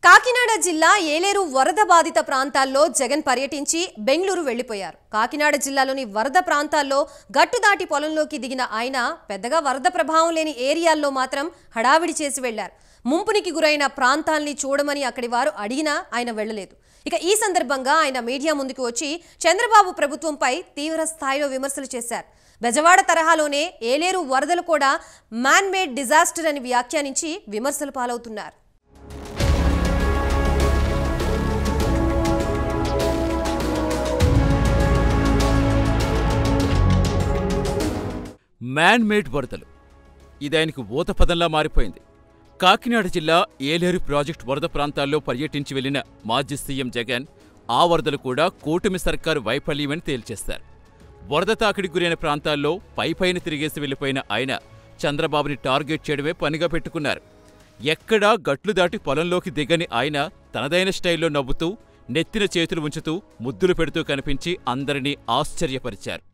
కాకినాడ జిల్లా ఏలేరు వరద బాధిత ప్రాంతాల్లో జగన్ పర్యటించి బెంగళూరు వెళ్లిపోయారు. కాకినాడ జిల్లాలోని వరద ప్రాంతాల్లో గట్టు దాటి పొలంలోకి దిగిన ఆయన పెద్దగా వరద ప్రభావం లేని ఏరియాల్లో మాత్రం హడావిడి చేసి వెళ్లారు. ముంపునికి గురైన ప్రాంతాల్ని చూడమని అక్కడి వారు అడిగినా ఆయన వెళ్లలేదు. ఇక ఈ సందర్భంగా ఆయన మీడియా ముందుకు వచ్చి చంద్రబాబు ప్రభుత్వంపై తీవ్ర స్థాయిలో విమర్శలు చేశారు. బెజవాడ తరహాలోనే ఏలేరు వరదలు కూడా మ్యాన్ మేడ్ డిజాస్టర్ అని వ్యాఖ్యానించి విమర్శలు పాలవుతున్నారు. మ్యాన్ మేడ్ వరదలు ఇది ఆయనకు ఊతపదంలా మారిపోయింది. కాకినాడ జిల్లా ఏలేరు ప్రాజెక్టు వరద ప్రాంతాల్లో పర్యటించి వెళ్లిన మాజీ సీఎం జగన్ ఆ వరదలు కూడా కూటమి సర్కారు వైఫల్యమని తేల్చేశారు. వరద తాకిడికి గురైన ప్రాంతాల్లో పైపైన తిరిగేసి వెళ్లిపోయిన ఆయన చంద్రబాబుని టార్గెట్ చేయడమే పనిగా పెట్టుకున్నారు. ఎక్కడా గట్లు దాటి పొలంలోకి దిగని ఆయన తనదైన స్టైల్లో నవ్వుతూ నెత్తిన చేతులు ఉంచుతూ ముద్దులు పెడుతూ కనిపించి అందరినీ ఆశ్చర్యపరిచారు.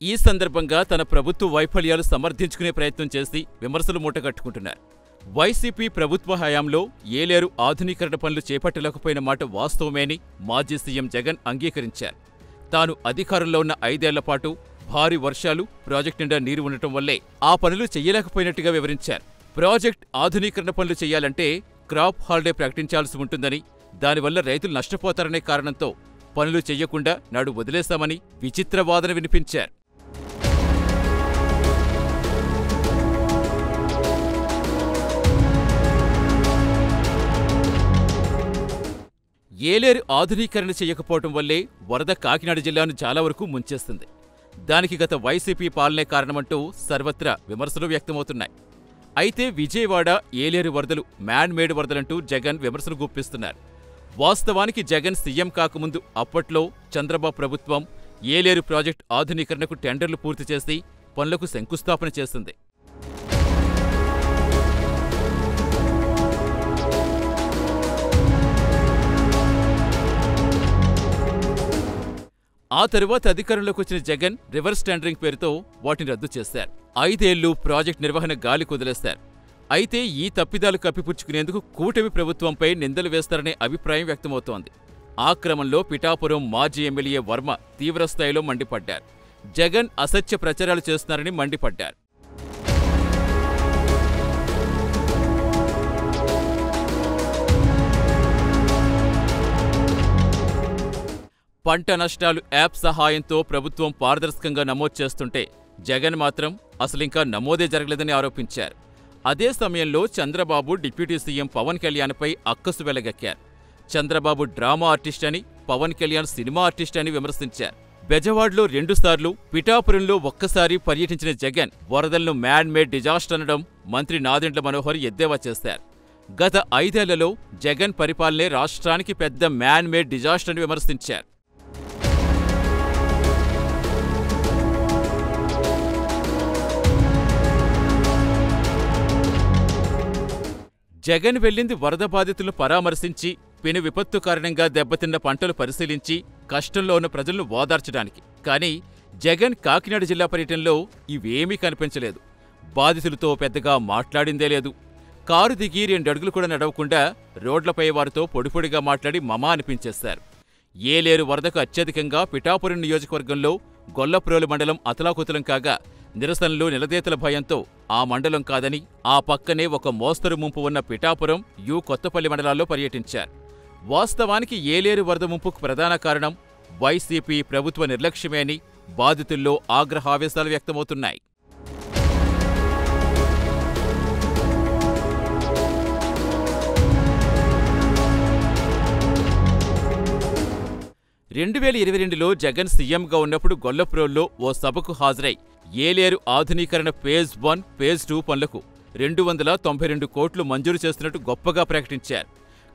ఈ సందర్భంగా తన ప్రభుత్వ వైఫల్యాలు సమర్థించుకునే ప్రయత్నం చేసి విమర్శలు మూటగట్టుకుంటున్నారు. వైసీపీ ప్రభుత్వ హయాంలో ఏలేరు ఆధునీకరణ పనులు చేపట్టలేకపోయిన మాట వాస్తవమేని మాజీ సీఎం జగన్ అంగీకరించారు. తాను అధికారంలో ఉన్న 5 ఏళ్ల పాటు భారీ వర్షాలు, ప్రాజెక్టు నిండా నీరు ఉండటం వల్లే ఆ పనులు చెయ్యలేకపోయినట్టుగా వివరించారు. ప్రాజెక్టు ఆధునీకరణ పనులు చేయాలంటే క్రాప్ హాలిడే ప్రకటించాల్సి ఉంటుందని, దానివల్ల రైతులు నష్టపోతారనే కారణంతో పనులు చెయ్యకుండా నాడు వదిలేశామని విచిత్ర వాదన వినిపించారు. ఏలేరు ఆధునీకరణ చేయకపోవటం వల్లే వరద కాకినాడ జిల్లాను చాలా వరకు ముంచేస్తుంది. దానికి గత వైసీపీ పాలనే కారణమంటూ సర్వత్రా విమర్శలు వ్యక్తమవుతున్నాయి. అయితే విజయవాడ ఏలేరు వరదలు మ్యాన్ మేడ్ వరదలంటూ జగన్ విమర్శలు గుప్పిస్తున్నారు. వాస్తవానికి జగన్ సీఎం కాకముందు అప్పట్లో చంద్రబాబు ప్రభుత్వం ఏలేరు ప్రాజెక్టు ఆధునీకరణకు టెండర్లు పూర్తి చేసి పనులకు శంకుస్థాపన చేసింది. ఆ తరువాత అధికారంలోకి వచ్చిన జగన్ రివర్స్ టెండరింగ్ పేరుతో వాటిని రద్దు చేశారు. 5 ఏళ్లు ప్రాజెక్టు నిర్వహణ గాలి కుదిలేశారు. అయితే ఈ తప్పిదాలు కప్పిపుచ్చుకునేందుకు కూటమి ప్రభుత్వంపై నిందలు వేస్తారనే అభిప్రాయం వ్యక్తమవుతోంది. ఆ క్రమంలో పిఠాపురం మాజీ ఎమ్మెల్యే వర్మ తీవ్రస్థాయిలో మండిపడ్డారు. జగన్ అసత్య ప్రచారాలు చేస్తున్నారని మండిపడ్డారు. పంట నష్టాలు యాప్ సహాయంతో ప్రభుత్వం పారదర్శకంగా నమోదు చేస్తుంటే జగన్ మాత్రం అసలింకా నమోదే జరగలేదని ఆరోపించారు. అదే సమయంలో చంద్రబాబు డిప్యూటీ సీఎం పవన్ కళ్యాణ్పై అక్కసు వెలగక్కారు. చంద్రబాబు డ్రామా ఆర్టిస్ట్ అని, పవన్ కళ్యాణ్ సినిమా ఆర్టిస్ట్ అని విమర్శించారు. బెజవాడలో 2 సార్లు, పిఠాపురంలో ఒక్కసారి పర్యటించిన జగన్ వరదలను మ్యాన్ మేడ్ డిజాస్టర్ అనడం మంత్రి నాదెండ్ల మనోహర్ ఎద్దేవా చేశారు. గత 5 ఏళ్లలో జగన్ పరిపాలనే రాష్ట్రానికి పెద్ద మ్యాన్ మేడ్ డిజాస్టర్ అని విమర్శించారు. జగన్ వెళ్లింది వరద బాధితులను పరామర్శించి, పెను విపత్తు కారణంగా దెబ్బతిన్న పంటలు పరిశీలించి, కష్టంలో ఉన్న ప్రజలను ఓదార్చడానికి. కానీ జగన్ కాకినాడ జిల్లా పర్యటనలో ఇవేమీ కనిపించలేదు. బాధితులతో పెద్దగా మాట్లాడిందే లేదు. కారు దిగి 2 అడుగులు కూడా నడవకుండా రోడ్లపై వారితో పొడిపొడిగా మాట్లాడి మమా అనిపించేశారు. ఏలేరు వరదకు అత్యధికంగా పిఠాపురం నియోజకవర్గంలో గొల్లప్రోలు మండలం అతలాకుతలం కాగా, నిరసనలు నిలదీతల భయంతో ఆ మండలం కాదని ఆ పక్కనే ఒక మోస్తరు ముంపు ఉన్న పిఠాపురం, కొత్తపల్లి మండలాల్లో పర్యటించారు. వాస్తవానికి ఏలేరు వరద ముంపుకు ప్రధాన కారణం వైసీపీ ప్రభుత్వ నిర్లక్ష్యమే అని బాధితుల్లో ఆగ్రహావేశాలు వ్యక్తమవుతున్నాయి. రెండు 2022లో జగన్ సీఎంగా ఉన్నప్పుడు గొల్లప్రోల్లో ఓ సభకు హాజరై ఏలేరు ఆధునీకరణ ఫేజ్ 1, ఫేజ్ 2 పనులకు 292 కోట్లు మంజూరు చేస్తున్నట్టు గొప్పగా ప్రకటించారు.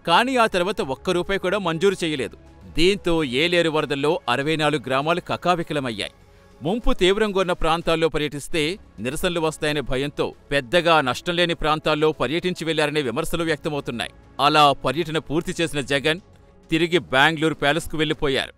కానీ ఆ తర్వాత ఒక్క రూపాయి కూడా మంజూరు చేయలేదు. దీంతో ఏలేరు వరదల్లో 64 గ్రామాలు కకావికలమయ్యాయి. ముంపు తీవ్రంగా ఉన్న ప్రాంతాల్లో పర్యటిస్తే నిరసనలు వస్తాయనే భయంతో పెద్దగా నష్టం లేని ప్రాంతాల్లో పర్యటించి వెళ్లారనే విమర్శలు వ్యక్తమవుతున్నాయి. అలా పర్యటన పూర్తి చేసిన జగన్ తిరిగి బెంగళూరు ప్యాలెస్కు వెళ్లిపోయారు.